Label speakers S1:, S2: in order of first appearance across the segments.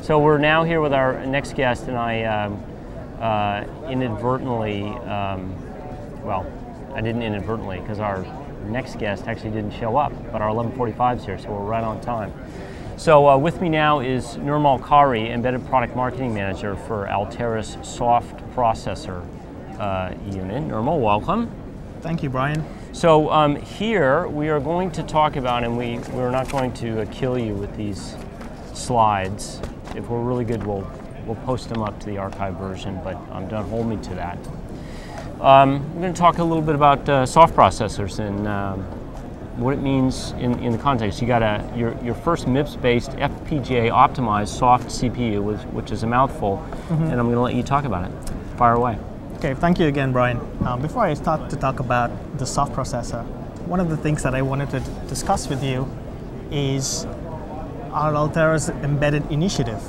S1: So we're now here with our next guest, and I inadvertently, well, I didn't inadvertently, because our next guest actually didn't show up, but our 11:45 is here, so we're right on time. So with me now is Nirmal Kair, Embedded Product Marketing Manager for Altera's soft processor unit. Nirmal, welcome.
S2: Thank you, Brian.
S1: So here we are going to talk about, and we're not going to kill you with these slides. If we're really good, we'll post them up to the archive version, but don't hold me to that. We're going to talk a little bit about soft processors and what it means in the context. You got your first MIPS-based FPGA optimized soft CPU, which is a mouthful, and I'm going to let you talk about it. Fire away.
S2: Okay, thank you again, Brian. Before I start to talk about the soft processor, one of the things that I wanted to discuss with you is our Altera's Embedded Initiative.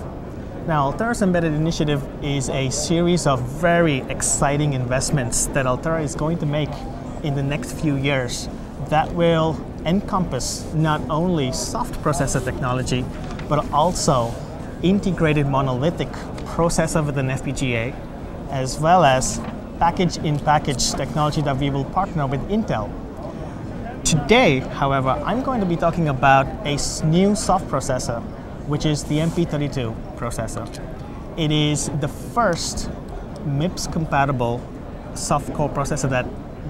S2: Now, Altera's Embedded Initiative is a series of very exciting investments that Altera is going to make in the next few years that will encompass not only soft processor technology, but also integrated monolithic processor with an FPGA, as well as package-in-package technology that we will partner with Intel. Today, however, I'm going to be talking about a new soft processor, which is the MP32 processor. It is the first MIPS-compatible soft-core processor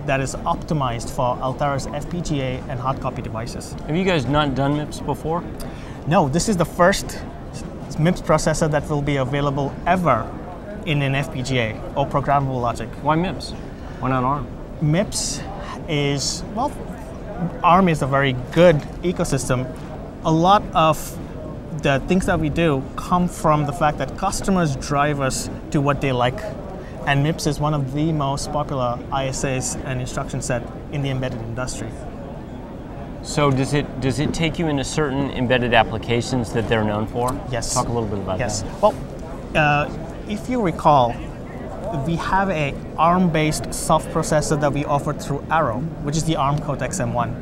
S2: that is optimized for Altera's FPGA and hard copy devices.
S1: Have you guys not done MIPS before?
S2: No, this is the first MIPS processor that will be available ever in an FPGA or programmable logic.
S1: Why MIPS? Why not ARM?
S2: MIPS is, well, ARM is a very good ecosystem. A lot of the things that we do come from the fact that customers drive us to what they like. And MIPS is one of the most popular ISAs and instruction set in the embedded industry.
S1: So does it take you into certain embedded applications that they're known for?
S2: Yes.
S1: Talk a little bit about that.
S2: Yes. Well, if you recall, we have a ARM-based soft processor that we offer through Arrow, which is the ARM Cortex-M1.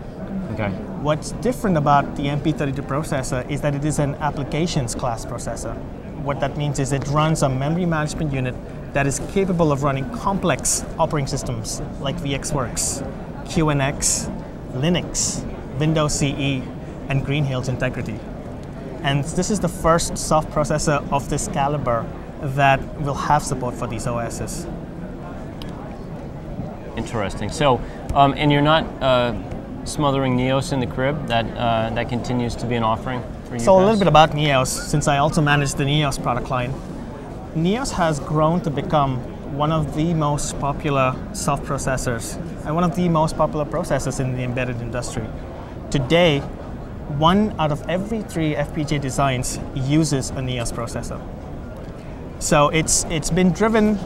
S1: Okay.
S2: What's different about the MP32 processor is that it is an applications class processor. What that means is it runs a memory management unit that is capable of running complex operating systems like VxWorks, QNX, Linux, Windows CE, and Green Hills Integrity. And this is the first soft processor of this caliber that will have support for these OSs.
S1: Interesting. So, and you're not smothering Neos in the crib? That continues to be an offering for you
S2: So
S1: guys?
S2: A little bit about Neos, since I also manage the Neos product line. Neos has grown to become one of the most popular soft processors and one of the most popular processors in the embedded industry. Today, 1 out of every 3 FPGA designs uses a Neos processor. So it's been driven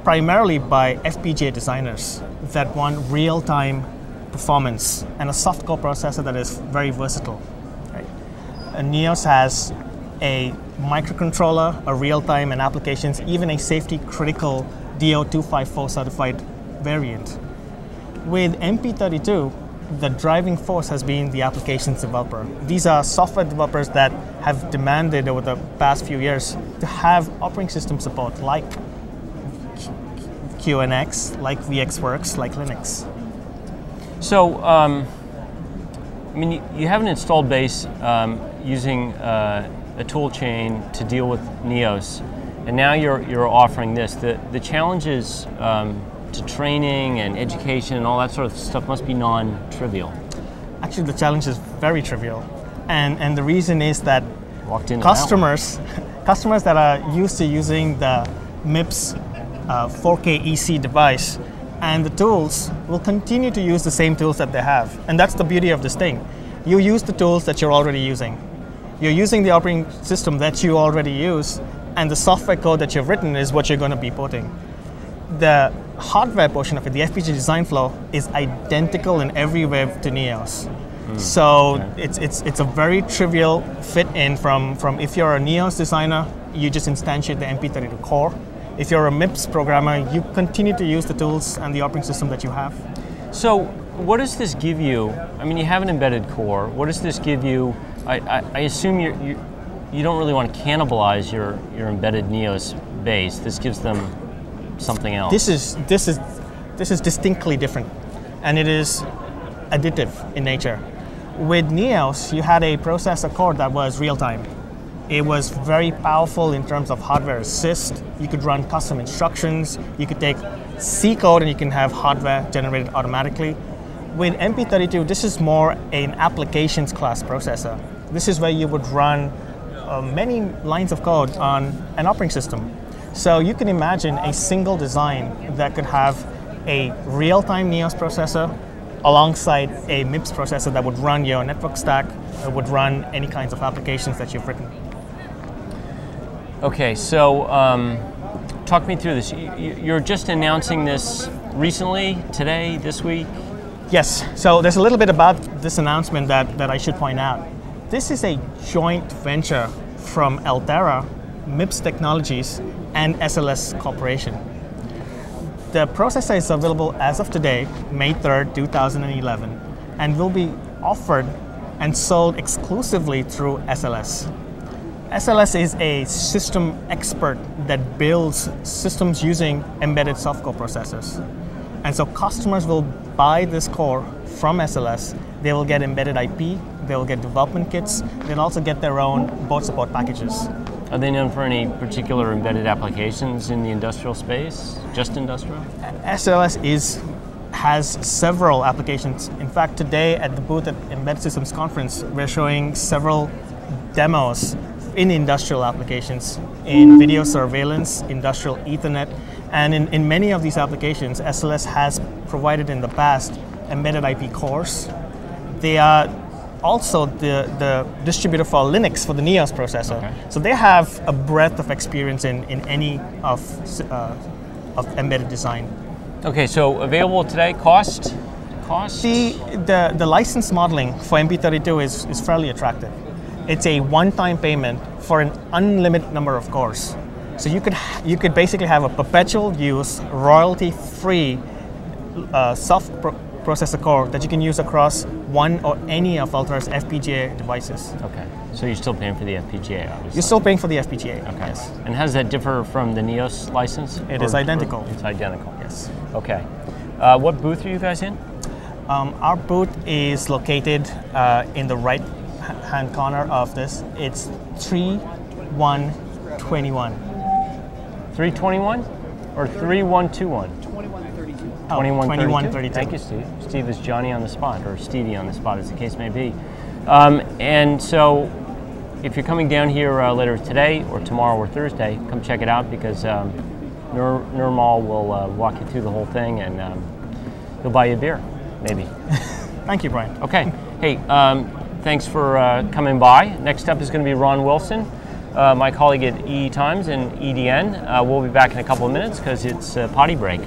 S2: primarily by FPGA designers that want real-time performance and a soft-core processor that is very versatile. Right? And Neos has a microcontroller, a real-time and applications, even a safety-critical DO254 certified variant. With MP32, the driving force has been the applications developer. These are software developers that have demanded over the past few years to have operating system support like QNX, like VxWorks, like Linux.
S1: So, I mean, you have an installed base using a tool chain to deal with Neos, and now you're offering this. The challenges to training and education and all that sort of stuff must be non-trivial.
S2: Actually, the challenge is very trivial, and the reason is that customers that are used to using the MIPS 4K EC device and the tools will continue to use the same tools that they have, and that's the beauty of this thing. You use the tools that you're already using. You're using the operating system that you already use, and the software code that you've written is what you're going to be porting. The hardware portion of it, the FPGA design flow, is identical in every way to Neos. So it's a very trivial fit in from if you're a Neos designer, you just instantiate the MP32 core. If you're a MIPS programmer, you continue to use the tools and the operating system that you have.
S1: So what does this give you? I mean, you have an embedded core. What does this give you? I assume you don't really want to cannibalize your embedded Neos base. This gives them something else.
S2: This is distinctly different, and it is additive in nature. With Neos, you had a processor core that was real time. It was very powerful in terms of hardware assist. You could run custom instructions. You could take C code and you can have hardware generated automatically. With MP32, this is more an applications class processor. This is where you would run many lines of code on an operating system. So you can imagine a single design that could have a real-time Neos processor alongside a MIPS processor that would run your network stack, that would run any kinds of applications that you've written.
S1: Okay, so talk me through this. You're just announcing this recently, today, this week?
S2: Yes, so there's a little bit about this announcement that I should point out. This is a joint venture from Altera, MIPS Technologies, and SLS Corporation. The processor is available as of today, May 3rd, 2011, and will be offered and sold exclusively through SLS. SLS is a system expert that builds systems using embedded softcore processors. And so customers will buy this core from SLS. They will get embedded IP, they will get development kits, they'll also get their own board support packages.
S1: Are they known for any particular embedded applications in the industrial space? Just industrial?
S2: SLS has several applications. In fact, today at the booth at Embedded Systems Conference, we're showing several demos in industrial applications, in video surveillance, industrial Ethernet, and in many of these applications, SLS has provided in the past embedded IP cores. They are also the distributor for Linux for the Neos processor. Okay. So they have a breadth of experience in any of embedded design.
S1: Okay, so available today, cost?
S2: The license modeling for MP32 is fairly attractive. It's a one-time payment for an unlimited number of cores. So you could basically have a perpetual use, royalty-free processor core that you can use across one or any of Altera's FPGA devices.
S1: Okay, so you're still paying for the FPGA, obviously.
S2: You're still paying for the FPGA,
S1: okay.
S2: Yes.
S1: And how does that differ from the Neos license?
S2: It is identical.
S1: It's identical.
S2: Yes.
S1: Okay. What booth are you guys in?
S2: Our booth is located in the right-hand corner of this. It's 3121.
S1: 321 or 3121? 2132. Thank you, Steve. Steve is Johnny on the spot, or Stevie on the spot, as the case may be. And so, if you're coming down here later today, or tomorrow, or Thursday, come check it out, because Nirmal will walk you through the whole thing, and he'll buy you a beer, maybe.
S2: Thank you, Brian.
S1: Okay. Hey, thanks for coming by. Next up is going to be Ron Wilson, my colleague at EE Times and EDN. We'll be back in a couple of minutes because it's potty break.